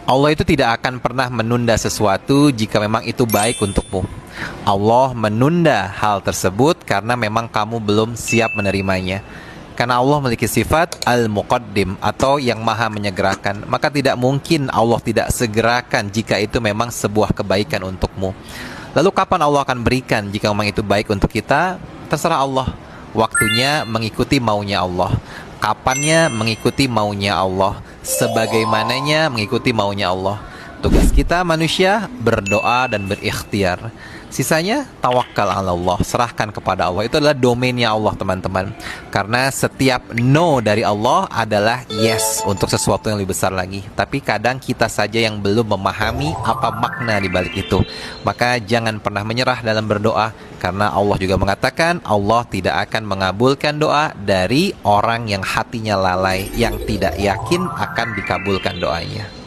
Allah itu tidak akan pernah menunda sesuatu jika memang itu baik untukmu. Allah menunda hal tersebut karena memang kamu belum siap menerimanya. Karena Allah memiliki sifat al-muqaddim atau yang maha menyegerakan, maka tidak mungkin Allah tidak segerakan jika itu memang sebuah kebaikan untukmu. Lalu kapan Allah akan berikan jika memang itu baik untuk kita? Terserah Allah. Waktunya mengikuti maunya Allah, kapannya mengikuti maunya Allah, sebagaimananya mengikuti maunya Allah. Tugas kita manusia berdoa dan berikhtiar. Sisanya tawakal ala Allah, serahkan kepada Allah. Itu adalah domainnya Allah, teman-teman. Karena setiap no dari Allah adalah yes untuk sesuatu yang lebih besar lagi. Tapi kadang kita saja yang belum memahami apa makna di balik itu. Maka jangan pernah menyerah dalam berdoa, karena Allah juga mengatakan Allah tidak akan mengabulkan doa dari orang yang hatinya lalai, yang tidak yakin akan dikabulkan doanya.